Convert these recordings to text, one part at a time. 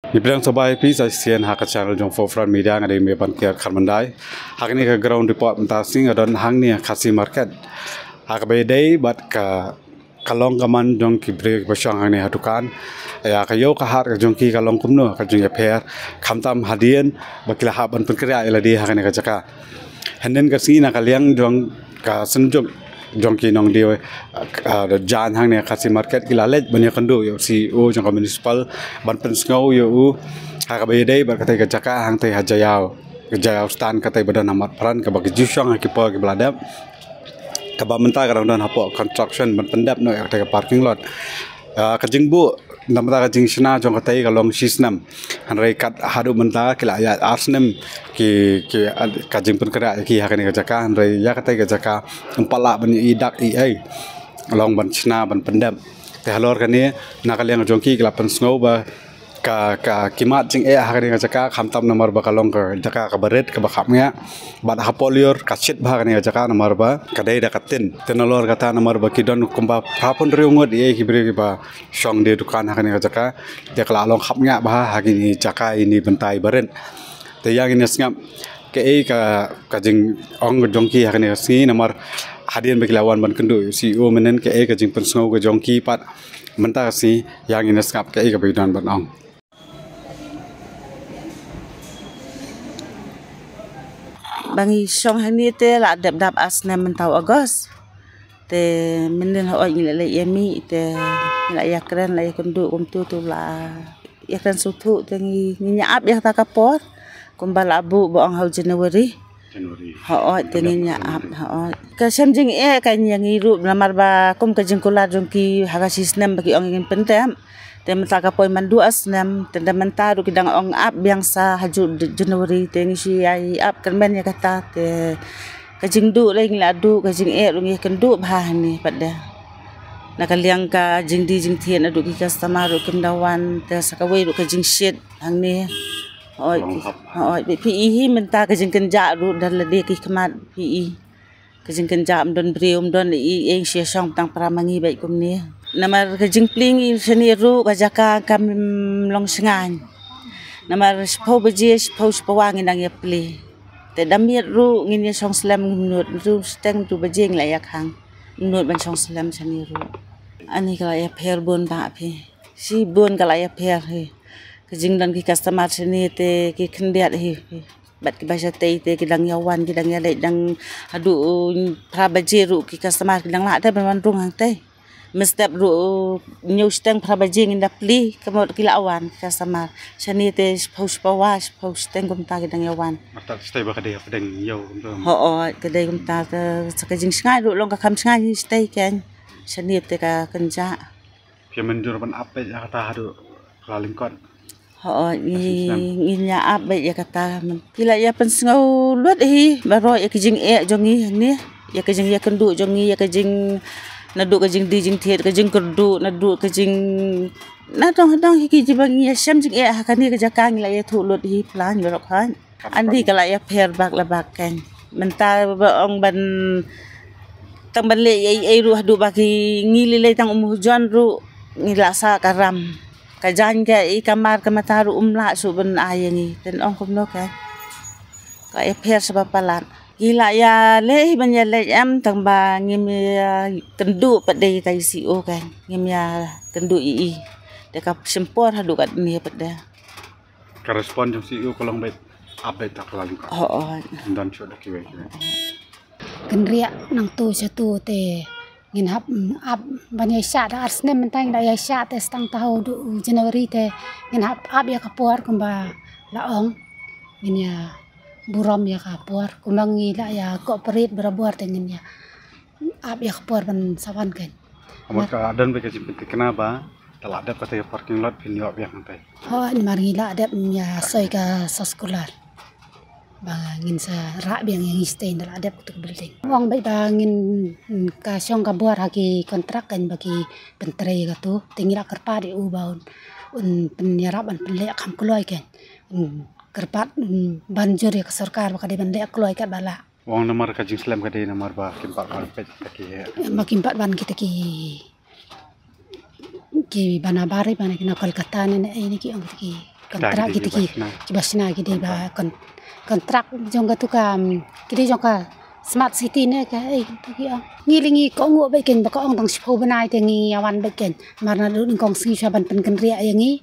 Ibrang sabai pi sa sian hak channel jong forefront media ngade me ban kiat kharmandai hak ni ka ground report mentasing adon hang ni khasi market hak be dei bat ka kalong kaman jong ki break basang hang ni hatukan ya ka yo ka har ka jong ki kalong kumno ka jong ya pher khamtam hadien bakila ha ban penkria ila di hak ni ka jaka henden ka sina ka liang jong ka senjong jongki nong dia jan hang ne khasi market kila lej banya kandu yo CEO jong municipal ban pen ngau yo ha ka be dei bar katai ka jaka hang tai hajayau stan katai badan amat peran ka bagi jusang ki pa ki bladap ka ba menta ka dan hapo construction ban pendap no ka parking lot ka jingbu namta ka jing sina jong katai ka long sisnam hanrai kat hadu menta kila ya arsnem ki ka jing pen kra ki ha ka ni ka jaka hanrai ya katai ka jaka empala ban idak i ai long ban sina ban pendap te halor ka ni nakaliang jong ki kila pen ngau ba ka kimat jing ha ka ni ka jaka khamtam nomor ba kalong ka jaka ka baret ka ba khamnya bad hapolior ka chit ba ka ni ka jaka nomor ba kadai da katin tenalor kata nomor ba kidon kumba hapon riungot ye ki bre ba shong de dukan ha ka ni ka jaka te kala long khamnya ba ha ki ni jaka ini bentai baret te yang ini sngap ke ka jing ong jongki ha ka ni si nomor hadien ba kilawan ban kendu CEO menen ke ka jing pen sngo ka jongki pat menta si yang ini sngap ke ka bidan ban ong bangi song hani te la dap asna mentau Agos te menen ho ngi le yemi te la yakran la yakundu tu la yakran sutu te ngi nyaap ya ta kapor kumbal abu bo ang hau Januari ho te ngi nyaap ho ka samjing ka nyangi ru lamar ba kum ka jingkula jongki haga sistem bagi ong ngin pentem te menta ka poi mandu asnam te menta ru kidang ong ap biangsa haju Januari te ngi si ai ap kan men ya kata te ka jingdu le ngi adu ka jing ru ngi kendu bah ni pada nakaliang ka jing di jing thien adu ki customer ru kendawan te sakawai ru ka jing shit hang ni oi PE menta ka jing kenja ru dan lede ki kemat PE ka jing kenja don breum don i eng sia song tang pramangi bai kum ni namar ka jing pling seni ru ka jaka kam long sengan namar spau beje spau spawang nang ya pli te damiet ru ngin ya song slam nut ru steng tu beje nglayak hang nut ban song slam seni ru ani kala ya pher bon ba phi si bon kala ya pher he ka jing dan ki customer seni te ki khendiat he bat ki bahasa te ki dang yawan ki dang ya le dang adu pra beje ru ki customer ki dang la te ban rung hang te mestap ru new steng prabajing inda pli kamot kila awan customer sani te post pawas post steng gum ta gedang yawan mata stay ba kadai pedeng yo ho kedai gum ta sakajing sngai ru long ka kham sngai stay ken sani te ka kenja pia menjur ban ape ya kata hadu lalingkot ho nya ape ya kata kila ya pensngau luat hi baro ya kijing jongi ni ya kijing ya kendu jongi ya kijing nadu ka jing di jing thiet ka jing kurdu nadu ka jing na dong hiki jibang ya sham jing hakani ka jakang la ya thulut hi plan yorok han andi kala ya pher bak la bak kan menta ong ban tang ban le ai ru hadu baki ngili le tang hujan ru ngilasa karam ka jan ka I kamar ka mataru umla su ban ayangi ten ong kumno ka ya pher sebab palan gila ya le banya le am tang ba ngim kendu pada tai CEO kan ngim ya kendu II deka sempor hadu kat ni pada ka respon jong CEO kolong bet update tak lalu ka dan show dak kiwe kenria nang tu satu te ngin hap ap banya sya da arsne mentang da ya sya te stang tahu du Januari te ngin hap ya kapor kumba laong ngin ya buram ya kapor kumangi la ya cooperate berabuar dengan ya ap ya kapor ban sawan kan amot ka adan be ka jipet kenapa telah ada kata parking lot pin yo yang nanti ho mari la ada ya soi ka sekolah bangin sa ra biang yang stay dal ada kutuk building wang bai bangin ka syong ka buar haki kontrak kan bagi pentre ka tu tinggal kerpa di ubaun penyerap penlek kam keluai kan kerpat banjur ya ke sarkar baka di bandai keluai kat bala wong nomor ka jing slam ka di nomor ba kimpak ban pet taki makin pat ban kita ki bana bare bana kina Kolkata ne ini ki ang ki kontrak gitu kibasna gitu ba kontrak jong tu kam kidi jong ka smart city ne ka ngilingi ko ngo ba ken ba ko ong tang sipo banai te ngi awan ba ken marna du kong si saban pen ken ria yangi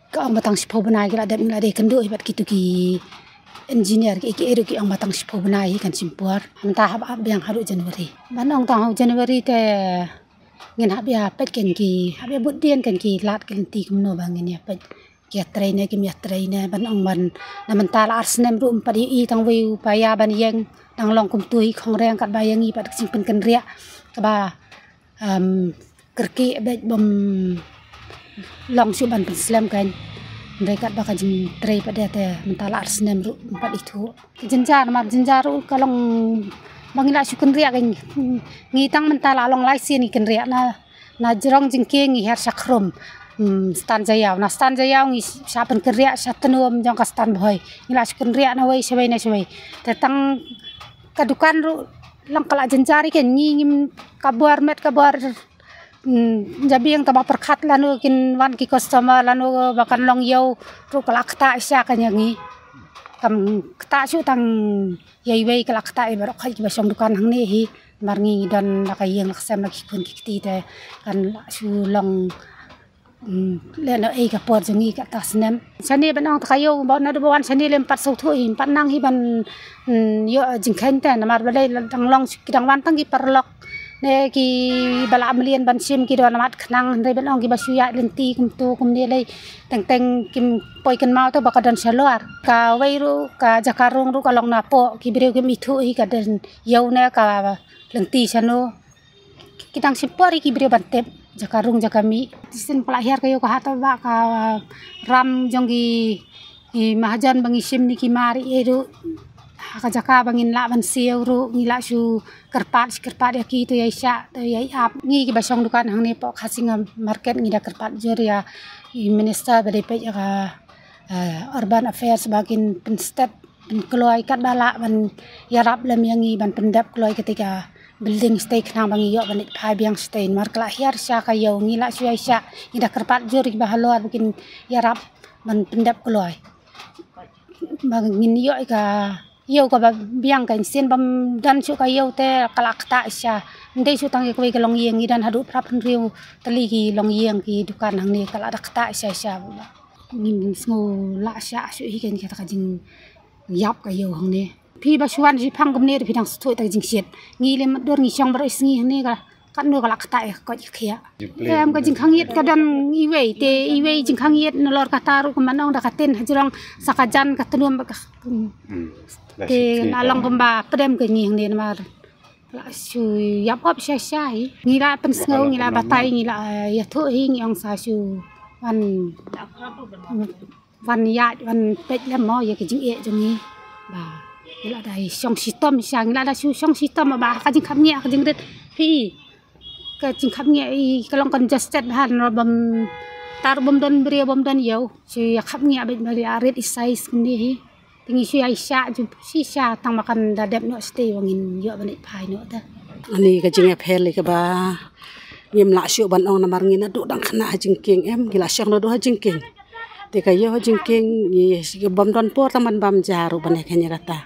ko ong batang sipo banai la de kendo ibat gitu ki engineer ki eru ki ong batang sipo banai kan simpor entah ab yang haru Januari banong tang Januari te ngin hab ya pet ken ki hab ya budien ken ki lat ken ti kumno bangin ya pet kia trainer kim ya trainer banong ban na mental Arsenal ru padi I tang wi upaya ban yang nang long kum tui khong reng kat bayang I pat simpen ken ria ka ba kerki bet bom long su ban slam kan mereka bakal jin tray pada te mental Arsenal ru pat itu jenjar ru kalong bangila su ken ria kan ngi tang mental along lai sin ken ria na jerong jingke ngi her sakrom stan jayau ngi sapen ken ria satenom jong ka stan boy ngila su ken ria na wei sewai tetang kadukan ru lang kala jenjari ken ngim kabar jabi yang taba perkat lanu kin wan ki customer lanu bakan long yau ru kala kta isya kan yangi kam kta su tang yai wei kala kta I barok khai basong dukan hang ne hi marngi dan lakai yang laksam lagi kun kiti te kan su long le no e ka por jongi ka tasnem sani banong takayo ba na do wan sani lem pat so thu hi pat nang hi ban yo jingkhen te na mar balai tang long kidang wan tang ki perlok ne ki bala amlian ban sim ki do namat khnang dei banong ki basuya lenti kum tu kum ne lei teng kim poi kan mau to bakadan salor ka weiru ka jakarung ru kalong na po ki breu ki mithu hi ka den yau ne ka lenti sano kitang sipori ki breu bantep jakarung jakami sin pelahir kayo ka hata ba ka ram jonggi mahajan bangi sim ni ki mari eru ka jaka bangin la ban siu ru ngila su kerpat ya ki tu yai sya tu yai ap ngi ki basong dukan hang ne po khasing market ngi da kerpat jor ya minister bade pe ka urban affairs bagin penstat keloi kat bala ban yarap lem yangi ban pendap keloi ketika building stay knang bangi yo banit phai biang stay mar kala hiar sya ka yo ngila su yai sya ngi da kerpat jor ki bahalor bikin yarap ban pendap keloi bangin yo ka yêu ka biang kan sin bam dan su ka yêu te kalak ta sya ndei su tang ko ke long yeng dan hadu prap riu tali ki long yeng ki dukan hang ni kala dak ta sya ngin sngo la sya su hi ken ka jing yap ka yêu hang ni phi ba suan ji phang kam ne phi dang thoi ta jing siet ngi le dor ngi song bar is ngi ni ka kan no kalak ta ko khia em ka jing khang yet ka dan i wei jing khang yet no lor ka taru ka manong da ka ten hajrong sakajan ka tunum ka te nalong kemba pedem ke ngi hang mar la su yap op sai ngila pen sngo ngila batai ngila ya thu hi ngi ong sa su wan ya wan pet le mo ya ke jing e jong ni ba ngila dai song sistem sang ngila da su song sistem ba ka jing kham nge ka jing ret hi ka jing kham nge I kalong kan justed han bam tar bom don bria bom don yo su ya kham nge ba bali arit size ni hi tingi su Aisyah ju si sya tang makan dadap no stay wangin yo banit phai no ta ani ka jing phel ka ba ngim la syu ban ong na mar ngin adu dang khana jingking em gila syang do jingking te ka yo jingking ni bom don por taman bam jaru ban khanya rata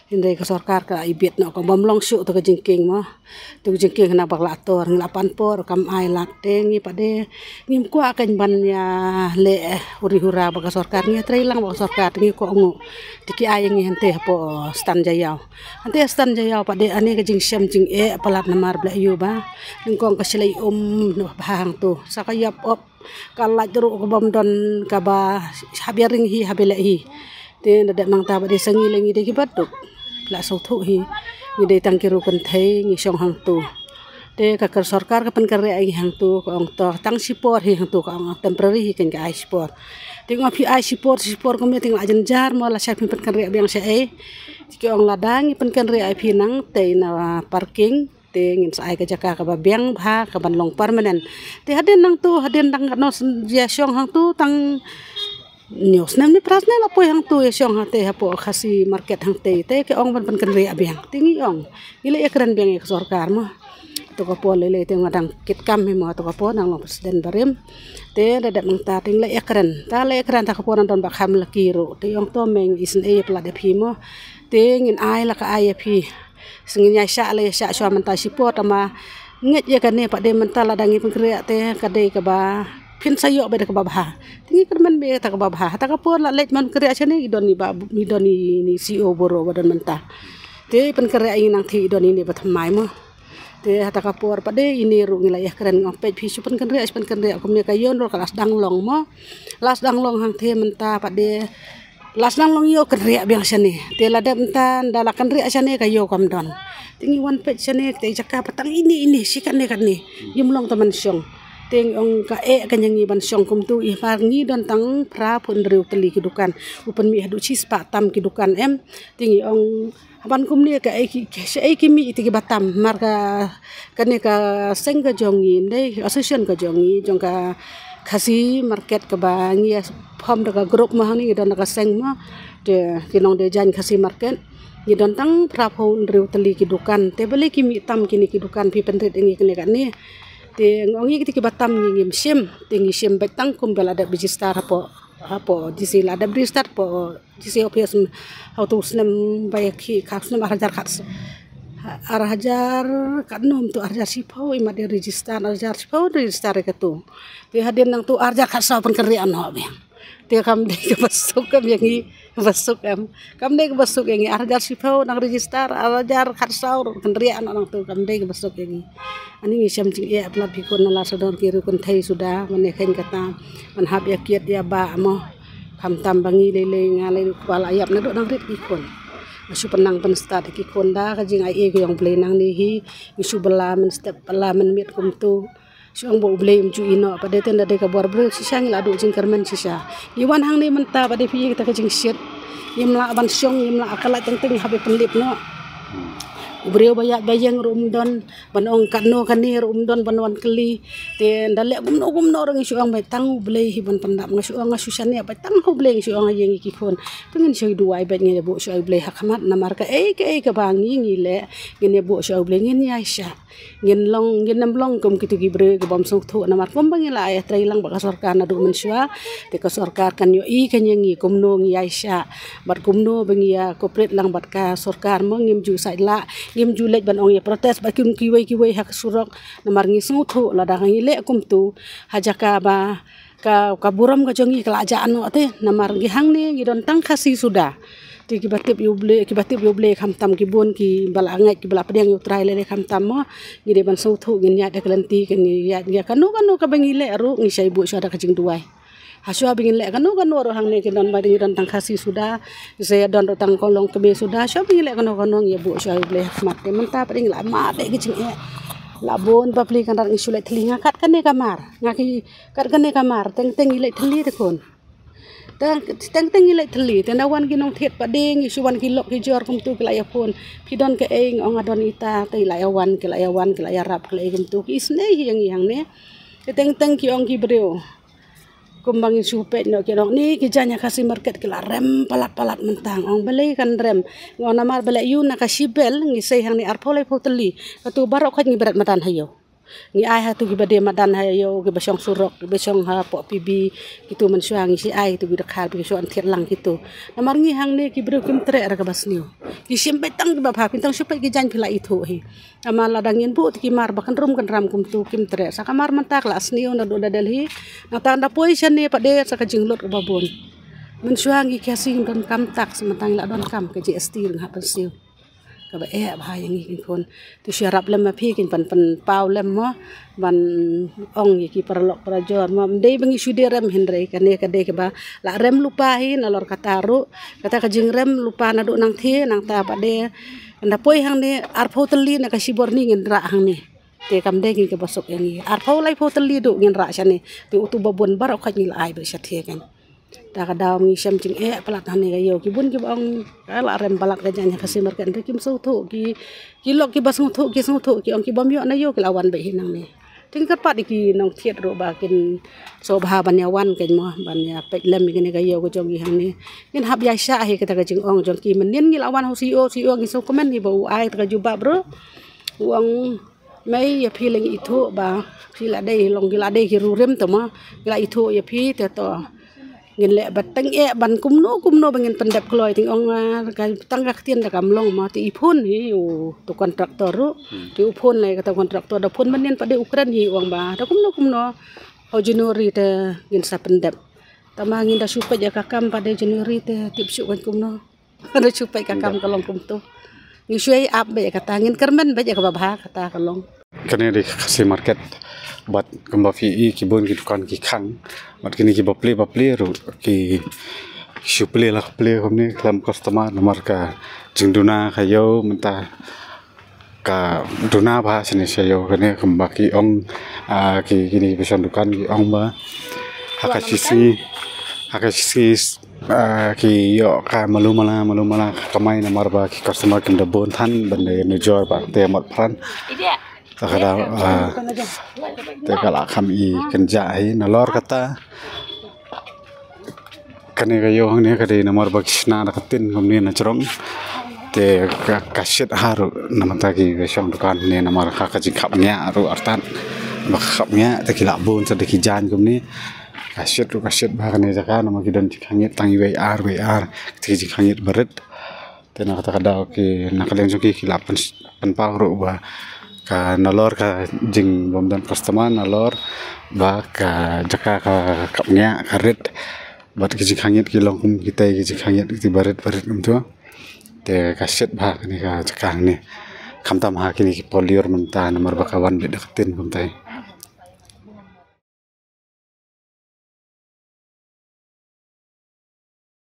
indai ka sarkar ka ibit no ka bom long syu to ka jingking mo tu jingking na bak la tor nglapan por kam ai lat tengi pade ngim kwa kan ban ya le uri hura bak sarkar ngi trailang bak sarkar ngi ko ngo tiki ay ngi hente po stan jayau pade ani ka jing syam jing e palat namar bla yu ba lingkong ka silai no bahang tu sakayap op kalaj ru ko bom don ka ba habiring hi habele hi te dadak mang ta ba de sangi lengi de ki batuk la so thu hi ngi de tang kiru kan thei ngi song hang tu te ka sarkar ka pen kare ai hang tu ko ong to tang sipor hi hang tu ka ong temporary hi kan ka ai sipor tengok pi ai sipor ko me tengok ajen jar mo la sa pen kare biang sa e ki ong ladang pen kare ai pi nang te na parking te ngin sa ai ka jaka ka ba biang bha ka ban long permanent te haden nang no ya song hang tu tang news nam ni prasna la poi hang tu e syong ha te ha po khasi market hang te ke ong ban kan re abiang tingi ong ile ekran biang ek sarkar mo to ko lele te ngadang kit kam mi mo to ko nang long presiden barim te dadat mangta ting le ekran ta le ekran ta ko don ba kham la kiro te yong to meng isen e pla de phi mo te ngin ai la ka ai phi singin ya sha le sha swa manta support ama nget ya kan ne pa de manta la dangi pengkria te kadai ka ba pin sayo be ka ba tingi kerman be ta ka ba ta ka po la let man kria chane idon ni CEO boro badan manta te pengkria nang thi idon ni ba thamai mo te hata ka por pa de ini ru ngilayah keren ngong pej pisu pen kenria kumne kayon ro kelas danglong mo las danglong hang the menta pa de las danglong yo kenria biang sane te la dem tan dala kenria sane kayo kam don tingi wan pej sane te jaka patang ini sikan ne kan ni yumlong taman syong teng ong ka kanyangi ban syong kum tu I par ngi don tang pra pun riu teli kidukan upen mi hadu cis pa tam kidukan em tingi ong ban kum ni ka ki mi ti batam marka kane ka seng ka jongi dei association ka jongi jong ka khasi market ka ba ngi phom da ka group ma ni don ka seng ma de kinong de jan khasi market ni don tang pra pun riu teli kidukan te bele ki mi tam kini kidukan pi penrit ngi kene kan ni te ngongi ki batam ngi sim tingi sim betang kum bela da bijistar apa disi la da bijistar po disi opias auto snem bayaki kaksnem arhajar kats arhajar kadnom tu arhajar sipau ima de register arhajar sipau register ke tu te hadin nang tu arhajar katsa pen kerian ho be te kam de ke basuk kam yangi basuk kam de ke basuk yangi arhajar sipau nang register arhajar katsa kerian nang tu kam de ke basuk yangi ani ngi syam jing ya pla bi kon la sador kiru kon thai sudah mane khen kata man hab ya kiat ya ba mo kam tam bangi lele ngale kepala ayap na do nang rit ikon asu penang pen start ki konda ka jing ai e ko yang play nang ni hi isu bela men step bela men mit kum tu syong bo blame ju ino pa de ten de ka bor bro sisang la do jing kermen sisa iwan hang ni menta pa de pi kita ka jing shit yimla ban syong yimla akala teng teng habe penlip no Brio bayat bayang rumdon banong kanno kani rumdon banwan keli te ndale gumno orang isu ang betang blei hiban pandap ngasu ang asusan ya betang ko blei isu ang yang ikikon pengen soi duai bet ngi bu soi blei hakamat namar ka ke bangi ngile ngene bu soi blei ngin yaisha ngin namlong kum kitu gibre ke bam sok thu namar kom bangi la ya trailang ba sorkar na du mensua te ka sorkar kan yo I kan yang kumno ngi yaisha bat kumno bangi ya corporate lang bat ka sorkar mo ngim ju sai la ngim julek ban ong ya protes ba kum kiwai hak surok namar ngi suthu la da ngi le kum tu hajaka ba ka buram ka jongi kala ajaan no te namar ngi hang ni ngi don tang khasi sudah ti kibatip yu ble kham tam ki bon ki bala ngai ki bala pedang yu trai le kham tam mo ngi de ban suthu ngi nya de kelenti kan ya kanu ka bangi le ru ngi sai bu sada ka jing duai haswa bingin le kanu ro hang ne ki don ba don tang khasi sudah saya don tang kolong kebe sudah so bingin le kanu ya bu so ble mat de menta peding la ma de ki jing labon papli kan rar isule telinga kat kan ne kamar ngaki kat kan ne kamar teng ile theli de kon teng ile theli te nawan ginong thet pading isuwan kilok ki jor kum tu kala ya pon pidon ke eng ong adon ita te la yawan ke la rap ke la kum tu ki isne yang ne teng ki ong ki breu kumbang supet no kiro ni kijanya kasih market kila rem palat mentang ong beli kan rem ngau namar beli yu nak kasibel ngisai hang ni arpolai poteli katu barok kan ngiberat madan hayo ngi ai ha tu gibade madan hayo ke basong surok ke basong ha po pibi gitu mensuang ngisi ai tu bidakhal bi so antir lang gitu namar ngi hang ni kibru kim tre ra ka basniu ki simpe tang ba pha pintang supet ki jan pila itu hi ama ladangin bu ti mar bakan rum kan ram kum tu kim tre sa kamar mentak la asniu na do dalhi na tanda poison ni pak de sa ka jinglot ka babon mensuang ngi kasing don kam tak sementang la don kam ke GST ng ha pensiu ka ba bahaya ngi kon tu syarap lem ma phi kin pan pau lem mo ban ong ki perlok prajor ma dei bengi sude rem hindre kan ne ka de ke ba la rem lupa hin alor kataru kata ka jing rem lupa na do nang the nang ta pa de nda poi hang ne arpho teli na ka sibor ni ngin ra hang ni te kam de ngi ke basok yang arpho lai pho teli do ngin ra sane tu utu babon barok ka ngil ai ba sathe kan ta ka daw ngi syam jing pelat hane ga yo ki bun ki bang la rem balat ka janya kasih markan kim so thu ki lok ki basung thu ki ong ki bam yo na yo ki lawan be hinang ni ting kat ki nong thiet ro ba kin so bha ban ya wan ken mo ban ya pek lem ki ga yo ko jong gi hang ni kin hab ya sha he ka jing ong jong ki men nin ngi lawan ho CEO ngi so komen ni ba ai ta juba bro uang mai ya phi leng itu ba phi la dei long gila dei ki rurem to ma gila itu ya phi te to ngin le batang ban kumno bangin pendap kloi ting ong ka tangga tien da kamlong ma ti ipun hi to kontraktor ru ti upun le kata kontraktor da pun manen pada ukran hi wang ba da kumno ho Januari te ngin sa pendap tama ngin da supai ja kakam pada Januari te tip su kan kumno da supai kakam kalong kumtu ngisui ap ba kata ngin kermen ba ja ka ba kata kalong kene di kasih market buat kembali fi kibun ki dukan ki khang buat kini ki bapli ru ki supli lah pli komni dalam customer nomor ka jingduna kayo mentah ka duna ba sini sayo kene kembaki ong ki kini pesan dukan ki ong ba hakasisi ki yo ka malu mala kamai nomor ba ki customer kenda bon than bende nejor ba te mat pran takada te kala kami kenjai nalor kata kane kayo hang ne kade nomor bakisna nakatin komni na chorong te kaset haru namata ki besong dukan ne nomor kakaji khapnya aru artan bakhapnya te kila bon sa deki jan komni kaset ba kane jaka nomor kidan khangit tangi WR te ji khangit baret te nakata kada ki nakaleng joki kila pen ru ba ka nalor ka jing bomdan customer nalor ba ka jaka ka kapnya karet bat ki khangit ki long kita ki khangit ki baret umtu te kaset ba ni ka jaka ni kamtam ha ki polior menta nomor bakawan be deketin kumtai